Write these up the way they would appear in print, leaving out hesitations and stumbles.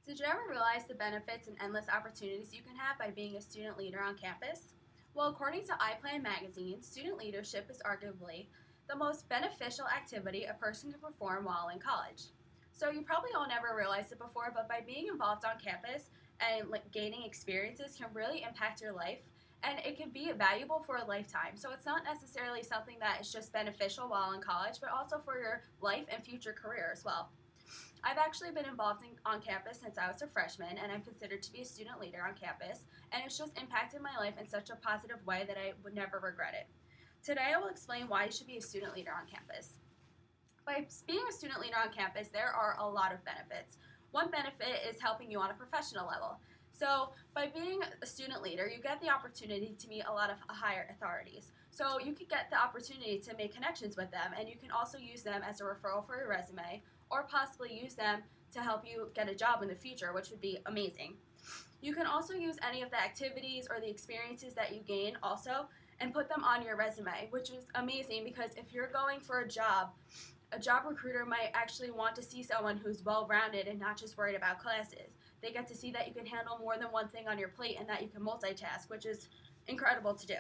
Did you ever realize the benefits and endless opportunities you can have by being a student leader on campus? Well, according to iPlan magazine, student leadership is arguably the most beneficial activity a person can perform while in college. So you probably all never realized it before, but by being involved on campus and gaining experiences can really impact your life, and it can be valuable for a lifetime. So it's not necessarily something that is just beneficial while in college, but also for your life and future career as well. I've actually been involved on campus since I was a freshman, and I'm considered to be a student leader on campus, and it's just impacted my life in such a positive way that I would never regret it. Today, I will explain why you should be a student leader on campus. By being a student leader on campus, there are a lot of benefits. One benefit is helping you on a professional level. So, by being a student leader, you get the opportunity to meet a lot of higher authorities. So, you could get the opportunity to make connections with them, and you can also use them as a referral for your resume, or possibly use them to help you get a job in the future, which would be amazing. You can also use any of the activities or the experiences that you gain also and put them on your resume, which is amazing because if you're going for a job recruiter might actually want to see someone who's well-rounded and not just worried about classes. They get to see that you can handle more than one thing on your plate and that you can multitask, which is incredible to do.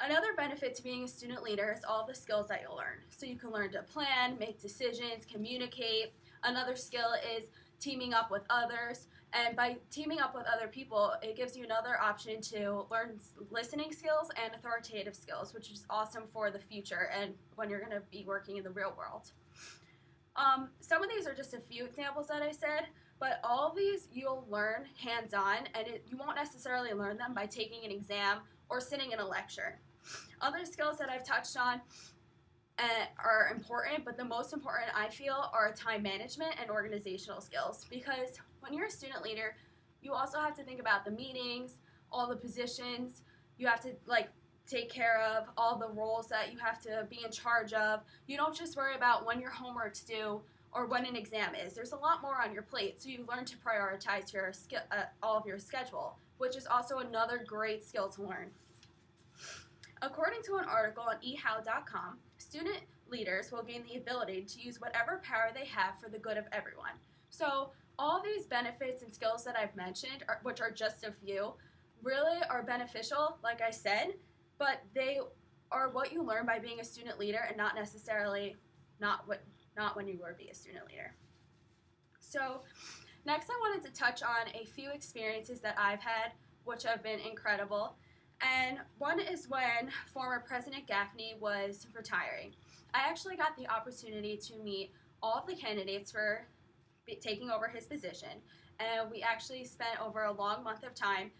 Another benefit to being a student leader is all the skills that you'll learn. So you can learn to plan, make decisions, communicate. Another skill is teaming up with others. And by teaming up with other people, it gives you another option to learn listening skills and authoritative skills, which is awesome for the future and when you're going to be working in the real world. Some of these are just a few examples that I said, but all of these you'll learn hands-on, and you won't necessarily learn them by taking an exam or sitting in a lecture. Other skills that I've touched on are important, but the most important I feel are time management and organizational skills, because when you're a student leader, you also have to think about the meetings, all the positions, you have to take care of all the roles that you have to be in charge of. You don't just worry about when your homework's due or when an exam is. There's a lot more on your plate, so you learn to prioritize all of your schedule, which is also another great skill to learn. According to an article on ehow.com, student leaders will gain the ability to use whatever power they have for the good of everyone. So all these benefits and skills that I've mentioned, which are just a few, really are beneficial, like I said, but they are what you learn by being a student leader and not necessarily not when you were be a student leader. So next I wanted to touch on a few experiences that I've had, which have been incredible. And one is when former President Gaffney was retiring. I actually got the opportunity to meet all of the candidates for taking over his position, and we actually spent over a long month of time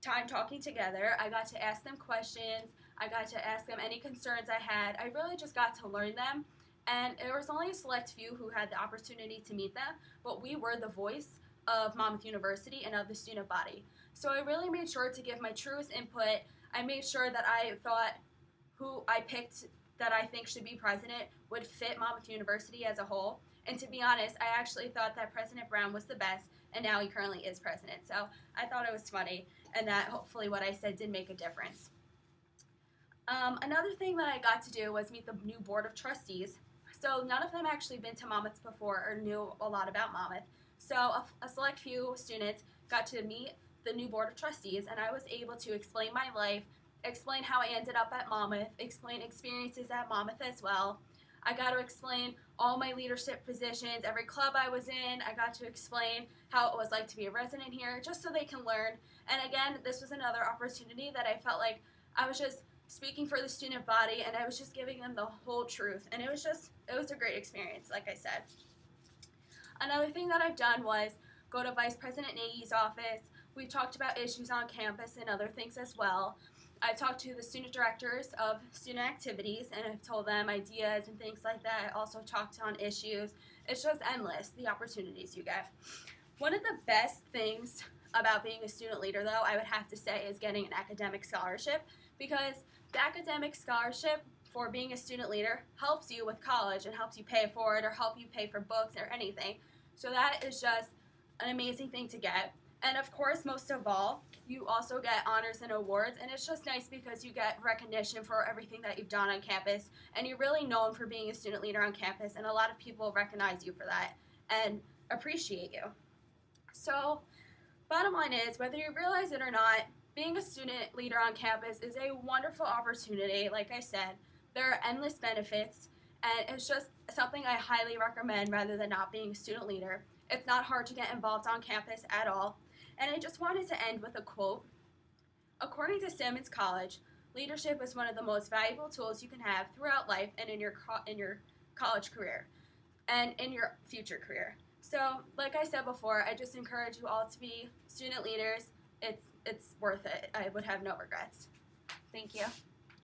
talking together. I got to ask them questions. I got to ask them any concerns I had. I really just got to learn them, and there was only a select few who had the opportunity to meet them, but we were the voice of Monmouth University and of the student body. So I really made sure to give my truest input. I made sure that I thought who I picked that I think should be president would fit Monmouth University as a whole. And to be honest, I actually thought that President Brown was the best, and now he currently is president. So I thought it was funny, and that hopefully what I said did make a difference. Another thing that I got to do was meet the new board of trustees. So none of them actually been to Monmouth before or knew a lot about Monmouth. So a select few students got to meet the new board of trustees, and I was able to explain my life, explain how I ended up at Monmouth, explain experiences at Monmouth as well. I got to explain all my leadership positions, every club I was in. I got to explain how it was like to be a resident here, just so they can learn. And again, this was another opportunity that I felt like I was just speaking for the student body, and I was just giving them the whole truth. And it was a great experience, like I said. Another thing that I've done was go to Vice President Nagy's office. We've talked about issues on campus and other things as well. I've talked to the student directors of student activities, and I've told them ideas and things like that. I also talked on issues. It's just endless, the opportunities you get. One of the best things about being a student leader, though, I would have to say, is getting an academic scholarship, because the academic scholarship for being a student leader helps you with college and helps you pay for it or help you pay for books or anything. So that is just an amazing thing to get. And of course, most of all, you also get honors and awards, and it's just nice because you get recognition for everything that you've done on campus, and you're really known for being a student leader on campus, and a lot of people recognize you for that. and appreciate you. So, bottom line is, whether you realize it or not, being a student leader on campus is a wonderful opportunity. Like I said, there are endless benefits, and it's just something I highly recommend rather than not being a student leader. It's not hard to get involved on campus at all. And I just wanted to end with a quote. According to Simmons College, leadership is one of the most valuable tools you can have throughout life and in your college career and in your future career. So, like I said before, I just encourage you all to be student leaders. It's worth it. I would have no regrets. Thank you.